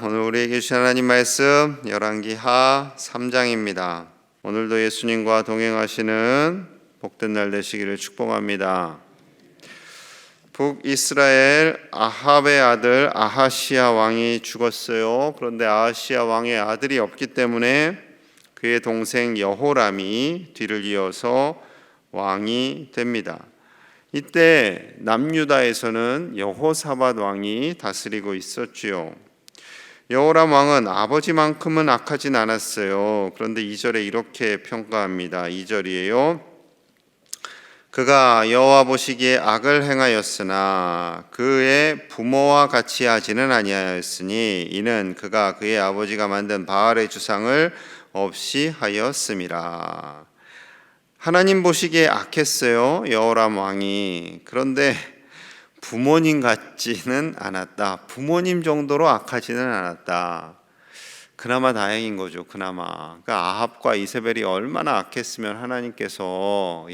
오늘 우리에게 주신 하나님 말씀 열왕기하 3장입니다. 오늘도 예수님과 동행하시는 복된 날 되시기를 축복합니다. 북이스라엘 아합의 아들 아하시야 왕이 죽었어요. 그런데 아하시야 왕의 아들이 없기 때문에 그의 동생 여호람이 뒤를 이어서 왕이 됩니다. 이때 남유다에서는 여호사밧 왕이 다스리고 있었지요. 여호람 왕은 아버지만큼은 악하진 않았어요. 그런데 2절에 이렇게 평가합니다. 2절이에요. 그가 여호와 보시기에 악을 행하였으나 그의 부모와 같이 하지는 아니하였으니 이는 그가 그의 아버지가 만든 바알의 주상을 없이 하였음이라. 하나님 보시기에 악했어요, 여호람 왕이. 그런데 부모님 같지는 않았다. 부모님 정도로 악하지는 않았다. 그나마 다행인 거죠. 그나마. 그러니까 아합과 이세벨이 얼마나 악했으면 하나님께서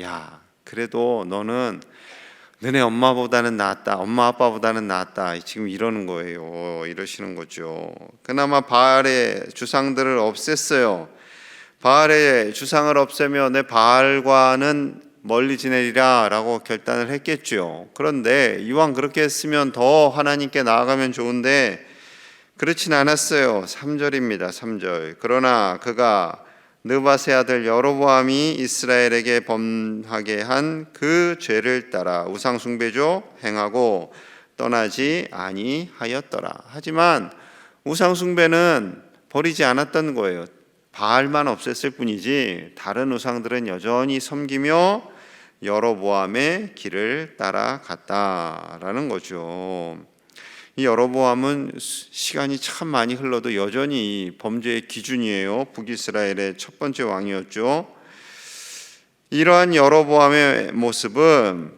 그래도 너는 너네 엄마보다는 낫다. 엄마 아빠보다는 낫다. 지금 이러는 거예요. 이러시는 거죠. 그나마 바알의 주상들을 없앴어요. 바알의 주상을 없애며 내 바알과는 멀리 지내리라 라고 결단을 했겠죠. 그런데 이왕 그렇게 했으면 더 하나님께 나아가면 좋은데 그렇진 않았어요. 3절입니다. 3절. 그러나 그가 느밧의 아들 여로보암이 이스라엘에게 범하게 한 그 죄를 따라 우상 숭배죠 행하고 떠나지 아니하였더라. 하지만 우상 숭배는 버리지 않았던 거예요. 바알만 없앴을 뿐이지 다른 우상들은 여전히 섬기며 여로보암의 길을 따라갔다라는 거죠. 이 여로보암은 시간이 참 많이 흘러도 여전히 범죄의 기준이에요. 북이스라엘의 첫 번째 왕이었죠. 이러한 여로보암의 모습은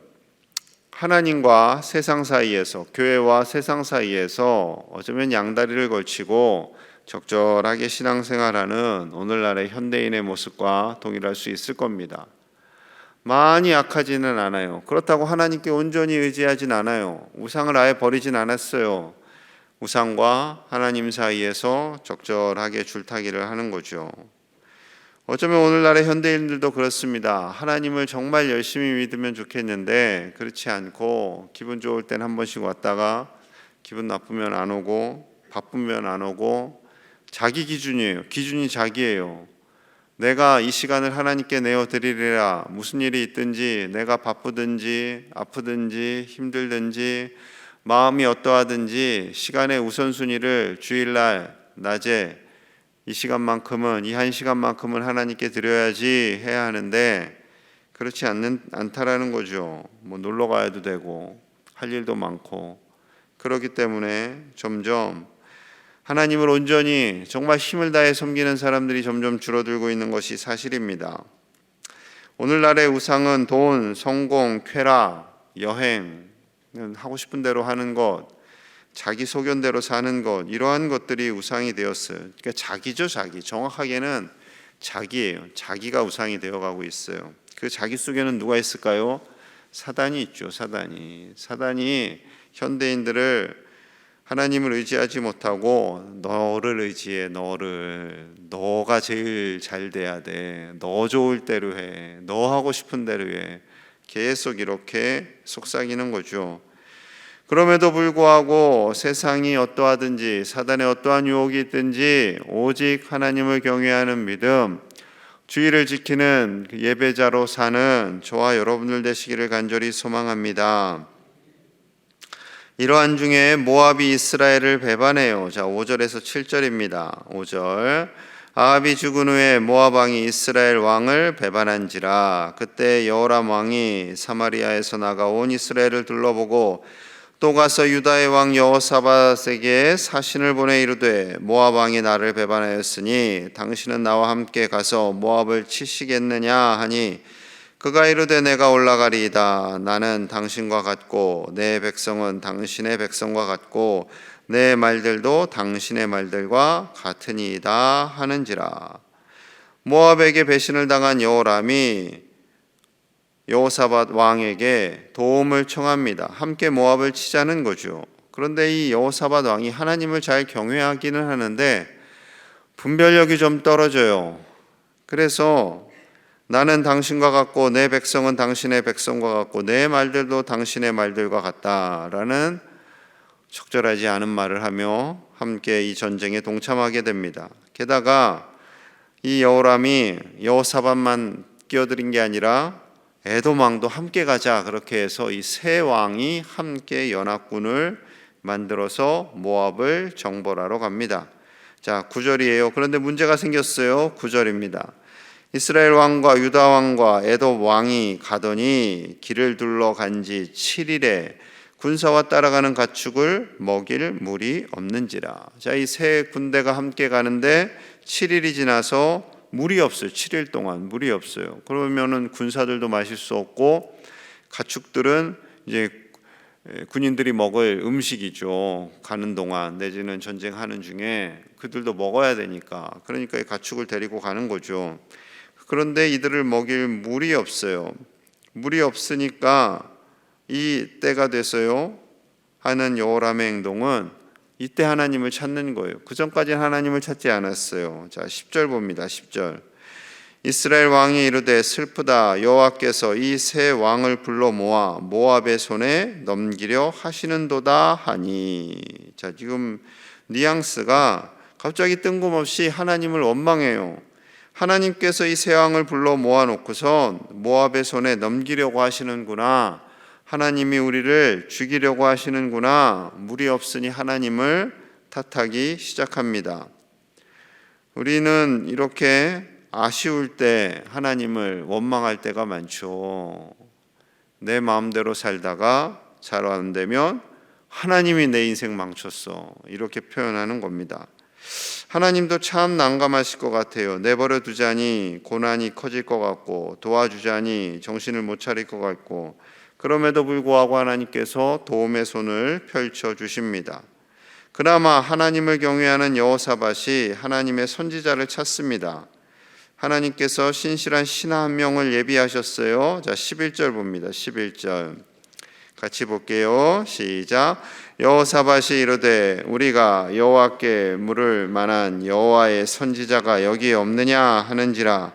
하나님과 세상 사이에서, 교회와 세상 사이에서 어쩌면 양다리를 걸치고 적절하게 신앙생활하는 오늘날의 현대인의 모습과 동일할 수 있을 겁니다. 많이 약하지는 않아요. 그렇다고 하나님께 온전히 의지하진 않아요. 우상을 아예 버리진 않았어요. 우상과 하나님 사이에서 적절하게 줄타기를 하는 거죠. 어쩌면 오늘날의 현대인들도 그렇습니다. 하나님을 정말 열심히 믿으면 좋겠는데 그렇지 않고 기분 좋을 땐 한 번씩 왔다가 기분 나쁘면 안 오고 바쁘면 안 오고 자기 기준이에요. 기준이 자기예요. 내가 이 시간을 하나님께 내어드리리라. 무슨 일이 있든지 내가 바쁘든지 아프든지 힘들든지 마음이 어떠하든지 시간의 우선순위를 주일날 낮에 이 시간만큼은 이 한 시간만큼은 하나님께 드려야지 해야 하는데 그렇지 않다라는 거죠. 뭐 놀러 가야도 되고 할 일도 많고 그렇기 때문에 점점 하나님을 온전히 정말 힘을 다해 섬기는 사람들이 점점 줄어들고 있는 것이 사실입니다. 오늘날의 우상은 돈, 성공, 쾌락, 여행, 하고 싶은 대로 하는 것, 자기 소견대로 사는 것, 이러한 것들이 우상이 되었어요. 그러니까 자기죠, 자기. 정확하게는 자기예요. 자기가 우상이 되어가고 있어요. 그 자기 속에는 누가 있을까요? 사단이 있죠. 사단이 현대인들을 하나님을 의지하지 못하고 너를 의지해. 너가 제일 잘 돼야 돼. 너 좋을 대로 해. 너 하고 싶은 대로 해. 계속 이렇게 속삭이는 거죠. 그럼에도 불구하고 세상이 어떠하든지 사단의 어떠한 유혹이 있든지 오직 하나님을 경외하는 믿음, 주의를 지키는 예배자로 사는 저와 여러분들 되시기를 간절히 소망합니다. 이러한 중에 모압이 이스라엘을 배반해요. 자, 5절에서 7절입니다. 5절. 아합이 죽은 후에 모압 왕이 이스라엘 왕을 배반한지라. 그때 여호람 왕이 사마리아에서 나가 온 이스라엘을 둘러보고 또 가서 유다의 왕 여호사밧에게 사신을 보내 이르되 모압 왕이 나를 배반하였으니 당신은 나와 함께 가서 모압을 치시겠느냐 하니 그가 이르되 내가 올라가리이다. 나는 당신과 같고 내 백성은 당신의 백성과 같고 내 말들도 당신의 말들과 같으니이다 하는지라. 모압에게 배신을 당한 여호람이 여호사밧 왕에게 도움을 청합니다. 함께 모압을 치자는 거죠. 그런데 이 여호사밧 왕이 하나님을 잘 경외하기는 하는데 분별력이 좀 떨어져요. 그래서 나는 당신과 같고 내 백성은 당신의 백성과 같고 내 말들도 당신의 말들과 같다라는 적절하지 않은 말을 하며 함께 이 전쟁에 동참하게 됩니다. 게다가 이 여호람이 여호사밧만 끼어들인 게 아니라 에돔 왕도 함께 가자, 그렇게 해서 이 세 왕이 함께 연합군을 만들어서 모압을 정벌하러 갑니다. 자, 9절이에요. 그런데 문제가 생겼어요. 9절입니다. 이스라엘 왕과 유다 왕과 에돔 왕이 가더니 길을 둘러간 지 7일에 군사와 따라가는 가축을 먹일 물이 없는지라. 자, 이 세 군대가 함께 가는데 7일이 지나서 물이 없어요. 7일 동안 물이 없어요. 그러면은 군사들도 마실 수 없고 가축들은 이제 군인들이 먹을 음식이죠. 가는 동안 내지는 전쟁하는 중에 그들도 먹어야 되니까. 그러니까 이 가축을 데리고 가는 거죠. 그런데 이들을 먹일 물이 없어요. 물이 없으니까 이 때가 돼서요 하는 여호람의 행동은 이때 하나님을 찾는 거예요. 그 전까지는 하나님을 찾지 않았어요. 자, 10절 봅니다. 10절. 이스라엘 왕이 이르되 슬프다. 여호와께서 이 세 왕을 불러 모아 모압의 손에 넘기려 하시는도다 하니. 자, 지금 뉘앙스가 갑자기 뜬금없이 하나님을 원망해요. 하나님께서 이 세 왕을 불러 모아놓고선 모압의 손에 넘기려고 하시는구나. 하나님이 우리를 죽이려고 하시는구나. 물이 없으니 하나님을 탓하기 시작합니다. 우리는 이렇게 아쉬울 때 하나님을 원망할 때가 많죠. 내 마음대로 살다가 잘 안 되면 하나님이 내 인생 망쳤어, 이렇게 표현하는 겁니다. 하나님도 참 난감하실 것 같아요. 내버려 두자니 고난이 커질 것 같고 도와주자니 정신을 못 차릴 것 같고, 그럼에도 불구하고 하나님께서 도움의 손을 펼쳐 주십니다. 그나마 하나님을 경외하는 여호사밧이 하나님의 선지자를 찾습니다. 하나님께서 신실한 신하 한 명을 예비하셨어요. 자, 11절 봅니다. 11절 같이 볼게요. 시작. 여호사밧이 이르되 우리가 여호와께 물을 만한 여호와의 선지자가 여기 없느냐 하는지라.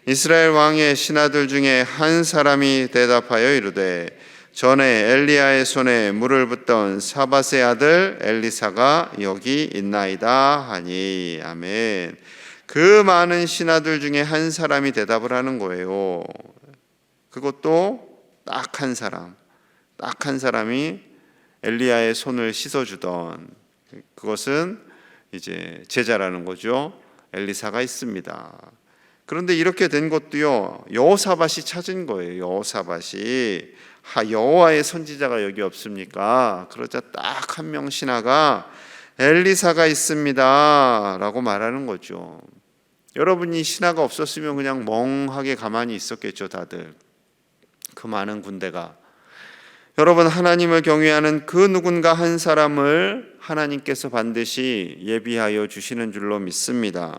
이스라엘 왕의 신하들 중에 한 사람이 대답하여 이르되 전에 엘리야의 손에 물을 붓던 사밧의 아들 엘리사가 여기 있나이다 하니. 아멘. 그 많은 신하들 중에 한 사람이 대답을 하는 거예요. 그것도 딱 한 사람, 딱 한 사람이 엘리야의 손을 씻어주던, 그것은 이제 제자라는 거죠. 엘리사가 있습니다. 그런데 이렇게 된 것도요 여호사밧이 찾은 거예요. 여호사밧이 여호와의 선지자가 여기 없습니까? 그러자 딱 한 명 신하가 엘리사가 있습니다 라고 말하는 거죠. 여러분이 신하가 없었으면 그냥 멍하게 가만히 있었겠죠. 다들 그 많은 군대가. 여러분, 하나님을 경외하는 그 누군가 한 사람을 하나님께서 반드시 예비하여 주시는 줄로 믿습니다.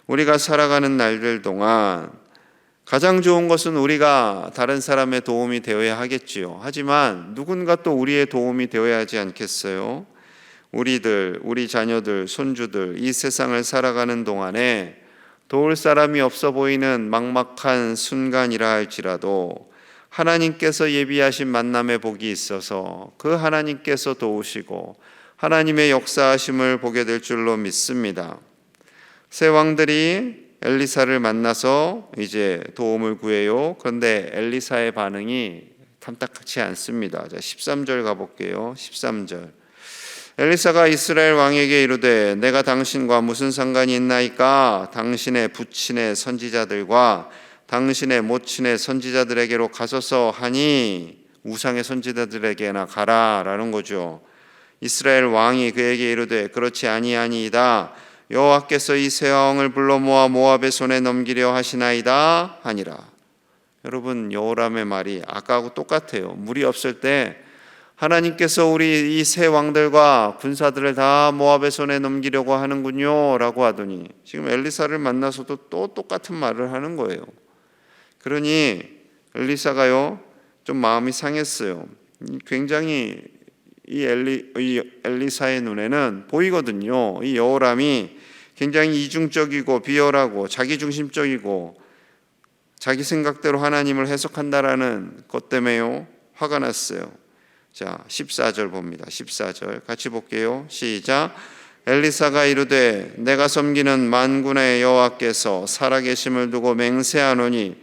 우리가 살아가는 날들 동안 가장 좋은 것은 우리가 다른 사람의 도움이 되어야 하겠지요. 하지만 누군가 또 우리의 도움이 되어야 하지 않겠어요? 우리들, 우리 자녀들, 손주들 이 세상을 살아가는 동안에 도울 사람이 없어 보이는 막막한 순간이라 할지라도 하나님께서 예비하신 만남의 복이 있어서 그 하나님께서 도우시고 하나님의 역사하심을 보게 될 줄로 믿습니다. 세 왕들이 엘리사를 만나서 이제 도움을 구해요. 그런데 엘리사의 반응이 탐탁치 않습니다. 자, 13절 가볼게요. 13절. 엘리사가 이스라엘 왕에게 이르되 내가 당신과 무슨 상관이 있나이까? 당신의 부친의 선지자들과 당신의 모친의 선지자들에게로 가소서 하니. 우상의 선지자들에게나 가라 라는 거죠. 이스라엘 왕이 그에게 이르되 그렇지 아니하니이다. 여호와께서 이 세 왕을 불러 모아 모압의 손에 넘기려 하시나이다 하니라. 여러분, 여호람의 말이 아까하고 똑같아요. 물이 없을 때 하나님께서 우리 이 세 왕들과 군사들을 다 모압의 손에 넘기려고 하는군요 라고 하더니 지금 엘리사를 만나서도 또 똑같은 말을 하는 거예요. 그러니 엘리사가요 좀 마음이 상했어요. 굉장히 이 엘리사의 눈에는 보이거든요. 이 여호람이 굉장히 이중적이고 비열하고 자기중심적이고 자기 생각대로 하나님을 해석한다라는 것 때문에요. 화가 났어요. 자, 14절 봅니다. 14절 같이 볼게요. 시작. 엘리사가 이르되 내가 섬기는 만군의 여호와께서 살아계심을 두고 맹세하노니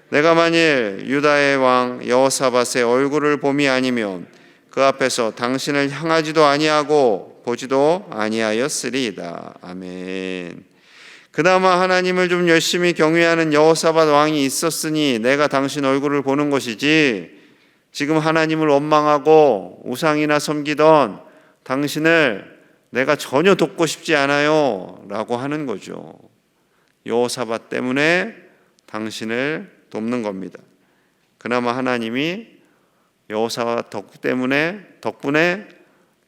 내가 만일 유다의 왕 여호사밧의 얼굴을 봄이 아니면 그 앞에서 당신을 향하지도 아니하고 보지도 아니하였으리이다. 아멘. 그나마 하나님을 좀 열심히 경외하는 여호사밧 왕이 있었으니 내가 당신 얼굴을 보는 것이지, 지금 하나님을 원망하고 우상이나 섬기던 당신을 내가 전혀 돕고 싶지 않아요 라고 하는 거죠. 여호사밧 때문에 당신을 돕는 겁니다. 그나마 하나님이 여호사밧 덕분에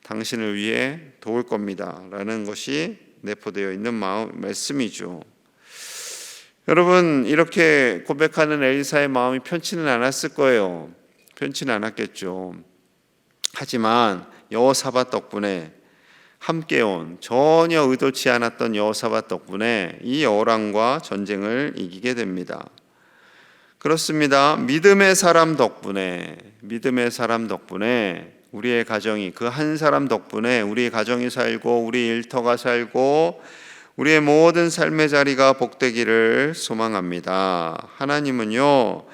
당신을 위해 도울 겁니다 라는 것이 내포되어 있는 말씀이죠. 여러분, 이렇게 고백하는 엘리사의 마음이 편치는 않았을 거예요. 편치는 않았겠죠. 하지만 여호사밧 덕분에 함께 온, 전혀 의도치 않았던 여호사밧 덕분에 이 여호람과 전쟁을 이기게 됩니다. 그렇습니다. 믿음의 사람 덕분에 우리의 가정이, 그 한 사람 덕분에 우리의 가정이 살고 우리 일터가 살고 우리의 모든 삶의 자리가 복되기를 소망합니다. 하나님은요,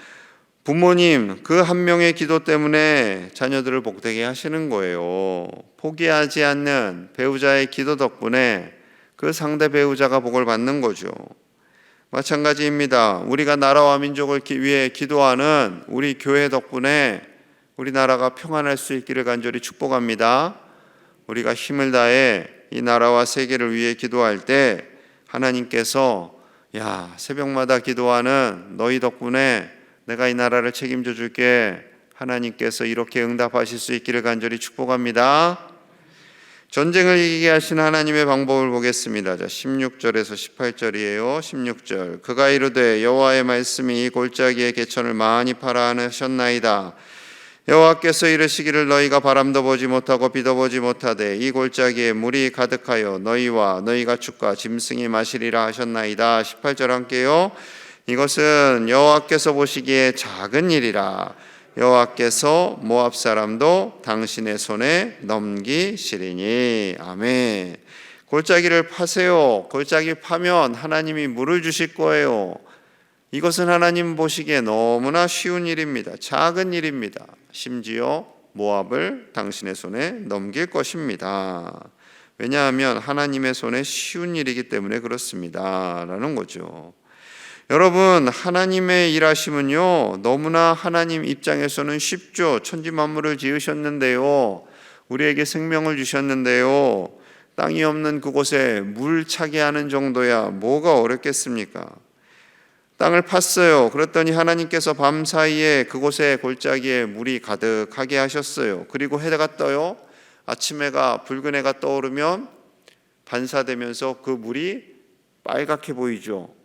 부모님 그 한 명의 기도 때문에 자녀들을 복되게 하시는 거예요. 포기하지 않는 배우자의 기도 덕분에 그 상대 배우자가 복을 받는 거죠. 마찬가지입니다. 우리가 나라와 민족을 위해 기도하는 우리 교회 덕분에 우리나라가 평안할 수 있기를 간절히 축복합니다. 우리가 힘을 다해 이 나라와 세계를 위해 기도할 때 하나님께서 야, 새벽마다 기도하는 너희 덕분에 내가 이 나라를 책임져 줄게, 하나님께서 이렇게 응답하실 수 있기를 간절히 축복합니다. 전쟁을 이기게 하신 하나님의 방법을 보겠습니다. 자, 16절에서 18절이에요. 16절. 그가 이르되 여호와의 말씀이 이 골짜기의 개천을 많이 파라 하셨나이다. 여호와께서 이르시기를 너희가 바람도 보지 못하고 비도 보지 못하되 이 골짜기에 물이 가득하여 너희와 너희 가축과 짐승이 마시리라 하셨나이다. 18절 함께요. 이것은 여호와께서 보시기에 작은 일이라. 여호와께서 모압 사람도 당신의 손에 넘기시리니. 아멘. 골짜기를 파세요. 골짜기 파면 하나님이 물을 주실 거예요. 이것은 하나님 보시기에 너무나 쉬운 일입니다. 작은 일입니다. 심지어 모압을 당신의 손에 넘길 것입니다. 왜냐하면 하나님의 손에 쉬운 일이기 때문에 그렇습니다 라는 거죠. 여러분, 하나님의 일하심은요, 너무나 하나님 입장에서는 쉽죠. 천지 만물을 지으셨는데요, 우리에게 생명을 주셨는데요, 땅이 없는 그곳에 물 차게 하는 정도야 뭐가 어렵겠습니까? 땅을 팠어요. 그랬더니 하나님께서 밤사이에 그곳에 골짜기에 물이 가득하게 하셨어요. 그리고 해가 떠요. 아침 해가, 붉은 해가 떠오르면 반사되면서 그 물이 빨갛게 보이죠.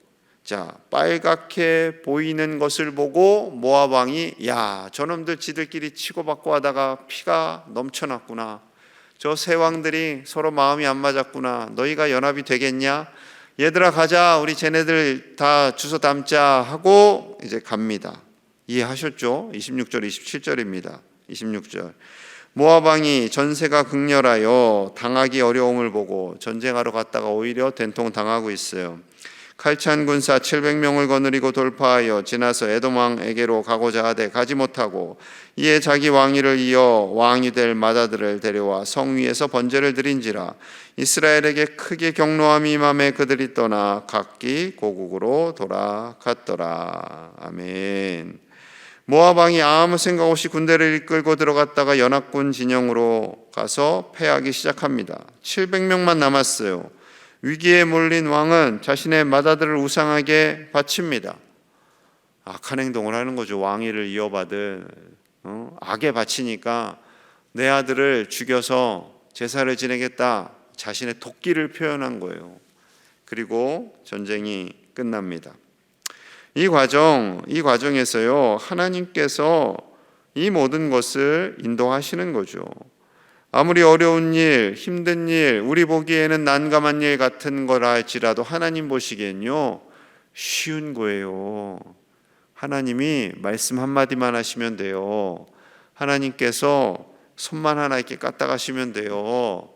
자, 빨갛게 보이는 것을 보고 모압 왕이 야, 저놈들 지들끼리 치고받고 하다가 피가 넘쳐났구나. 저 세 왕들이 서로 마음이 안 맞았구나. 너희가 연합이 되겠냐? 얘들아 가자, 우리 쟤네들 다 주워 담자 하고 이제 갑니다. 이해하셨죠? 26절 27절입니다 26절. 모압 왕이 전세가 극렬하여 당하기 어려움을 보고 전쟁하러 갔다가 오히려 된통 당하고 있어요. 칼찬 군사 700명을 거느리고 돌파하여 지나서 에돔 왕에게로 가고자 하되 가지 못하고 이에 자기 왕위를 이어 왕이 될 맏아들을 데려와 성 위에서 번제를 드린지라. 이스라엘에게 크게 경노함이 임함에 그들이 떠나 각기 고국으로 돌아갔더라. 아멘. 모압 왕이 아무 생각 없이 군대를 이끌고 들어갔다가 연합군 진영으로 가서 패하기 시작합니다. 700명만 남았어요. 위기에 몰린 왕은 자신의 맏아들을 우상하게 바칩니다. 악한 행동을 하는 거죠. 왕위를 이어받은 악에 바치니까 내 아들을 죽여서 제사를 지내겠다, 자신의 도끼를 표현한 거예요. 그리고 전쟁이 끝납니다. 이 과정에서요, 하나님께서 이 모든 것을 인도하시는 거죠. 아무리 어려운 일, 힘든 일, 우리 보기에는 난감한 일 같은 거라 할지라도 하나님 보시기엔요 쉬운 거예요. 하나님이 말씀 한마디만 하시면 돼요. 하나님께서 손만 하나 이렇게 까딱 하시면 돼요.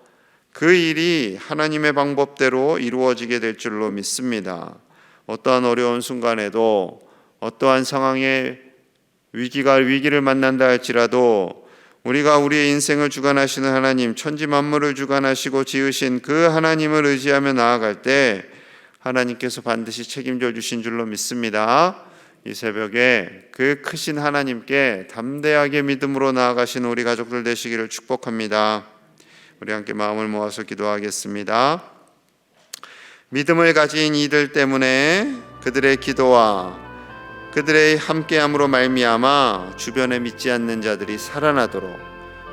그 일이 하나님의 방법대로 이루어지게 될 줄로 믿습니다. 어떠한 어려운 순간에도, 어떠한 상황에 위기를 만난다 할지라도 우리가 우리의 인생을 주관하시는 하나님, 천지 만물을 주관하시고 지으신 그 하나님을 의지하며 나아갈 때 하나님께서 반드시 책임져 주신 줄로 믿습니다. 이 새벽에 그 크신 하나님께 담대하게 믿음으로 나아가시는 우리 가족들 되시기를 축복합니다. 우리 함께 마음을 모아서 기도하겠습니다. 믿음을 가진 이들 때문에 그들의 기도와 그들의 함께함으로 말미암아 주변에 믿지 않는 자들이 살아나도록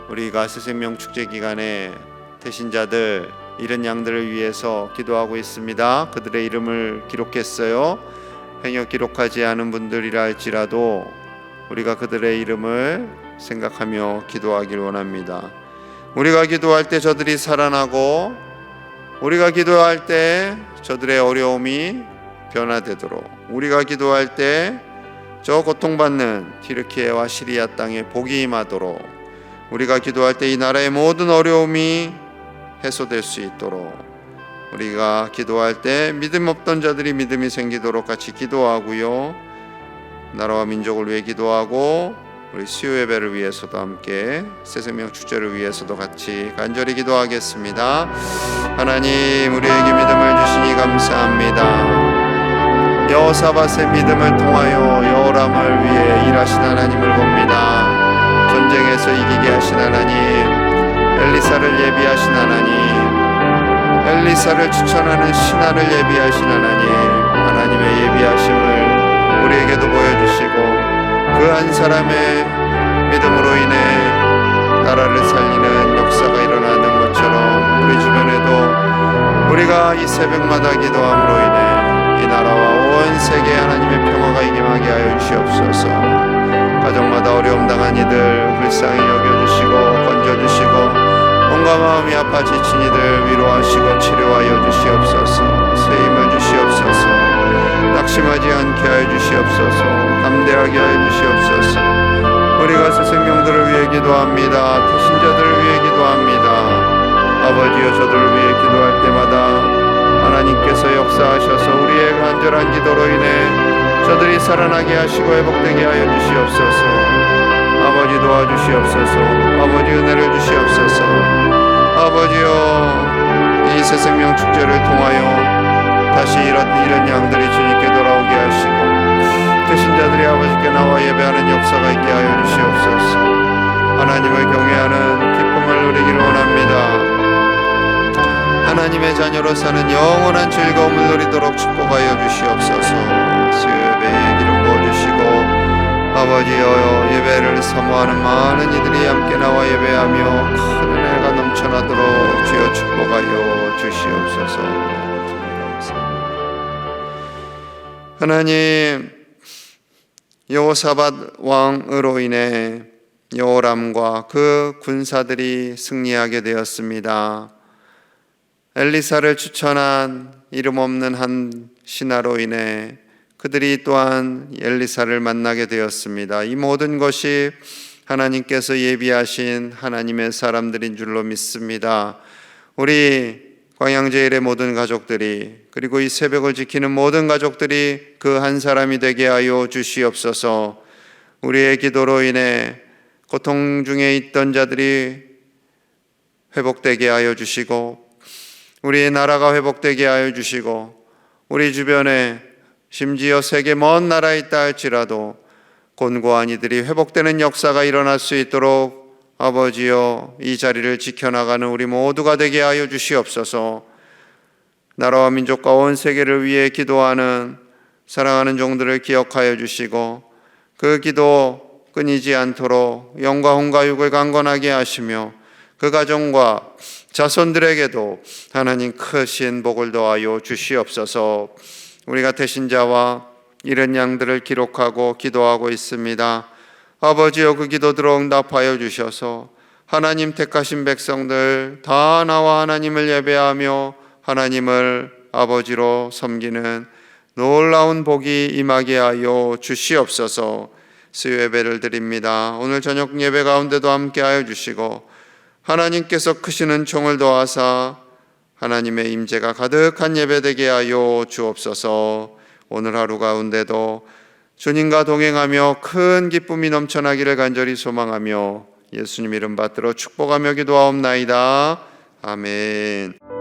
우리가 새생명 축제 기간에 태신자들, 잃은 양들을 위해서 기도하고 있습니다. 그들의 이름을 기록했어요. 행여 기록하지 않은 분들이라 할지라도 우리가 그들의 이름을 생각하며 기도하길 원합니다. 우리가 기도할 때 저들이 살아나고 우리가 기도할 때 저들의 어려움이 변화되도록, 우리가 기도할 때 저 고통받는 튀르키예와 시리아 땅에 복이 임하도록, 우리가 기도할 때 이 나라의 모든 어려움이 해소될 수 있도록, 우리가 기도할 때 믿음 없던 자들이 믿음이 생기도록 같이 기도하고요, 나라와 민족을 위해 기도하고 우리 수요 예배를 위해서도 함께 새생명 축제를 위해서도 같이 간절히 기도하겠습니다. 하나님, 우리에게 믿음을 주시니 감사합니다. 여호사밧의 믿음을 통하여 여호람을 위해 일하신 하나님을 봅니다. 전쟁에서 이기게 하신 하나님, 엘리사를 예비하신 하나님, 엘리사를 추천하는 신하를 예비하신 하나님, 하나님의 예비하심을 우리에게도 보여주시고 그 한 사람의 믿음으로 인해 나라를 살리는 역사가 일어나는 것처럼 우리 주변에도 우리가 이 새벽마다 기도함으로 인해 이 나라와 온 세계에 하나님의 평화가 임하게 하여 주시옵소서. 가정마다 어려움 당한 이들 불쌍히 여겨주시고 건져주시고 온갖 마음이 아파 지친 이들 위로하시고 치료하여 주시옵소서. 새 힘을 주시옵소서. 낙심하지 않게 하여 주시옵소서. 담대하게 하여 주시옵소서. 우리가 새생명들을 위해 기도합니다. 태신자들을 위해 기도합니다. 아버지여, 저들을 위해 기도할 때마다 하나님께서 역사하셔서 우리의 간절한 기도로 인해 저들이 살아나게 하시고 회복되게 하여 주시옵소서. 아버지 도와주시옵소서. 아버지 은혜를 주시옵소서. 아버지여, 이 새생명 축제를 통하여 다시 이런 양들이 주님께 돌아오게 하시고 태신자들이 아버지께 나와 예배하는 역사가 있게 하여 주시옵소서. 하나님을 경외하는 기쁨을 누리기를 원합니다. 하나님의 자녀로 사는 영원한 즐거움을 누리도록 축복하여 주시옵소서. 수요예배에 기름 부어주시고 아버지여, 예배를 사모하는 많은 이들이 함께 나와 예배하며 큰 은혜가 넘쳐나도록 주여 축복하여 주시옵소서. 하나님, 여호사밧 왕으로 인해 여호람과 그 군사들이 승리하게 되었습니다. 엘리사를 추천한 이름 없는 한 신하로 인해 그들이 또한 엘리사를 만나게 되었습니다. 이 모든 것이 하나님께서 예비하신 하나님의 사람들인 줄로 믿습니다. 우리 광양제일의 모든 가족들이, 그리고 이 새벽을 지키는 모든 가족들이 그 한 사람이 되게 하여 주시옵소서. 우리의 기도로 인해 고통 중에 있던 자들이 회복되게 하여 주시고 우리의 나라가 회복되게 하여 주시고 우리 주변에 심지어 세계 먼 나라에 있다 할지라도 곤고한 이들이 회복되는 역사가 일어날 수 있도록 아버지여, 이 자리를 지켜나가는 우리 모두가 되게 하여 주시옵소서. 나라와 민족과 온 세계를 위해 기도하는 사랑하는 종들을 기억하여 주시고 그 기도 끊이지 않도록 영과 혼과 육을 강건하게 하시며 그 가정과 자손들에게도 하나님 크신 복을 더하여 주시옵소서. 우리가 태신자와 이런 양들을 기록하고 기도하고 있습니다. 아버지여, 그 기도들을 응답하여 주셔서 하나님 택하신 백성들 다 나와 하나님을 예배하며 하나님을 아버지로 섬기는 놀라운 복이 임하게 하여 주시옵소서. 수요 예배를 드립니다. 오늘 저녁 예배 가운데도 함께하여 주시고 하나님께서 크시는 총을 도하사 하나님의 임재가 가득한 예배되게 하여 주옵소서. 오늘 하루 가운데도 주님과 동행하며 큰 기쁨이 넘쳐나기를 간절히 소망하며 예수님 이름 받들어 축복하며 기도하옵나이다. 아멘.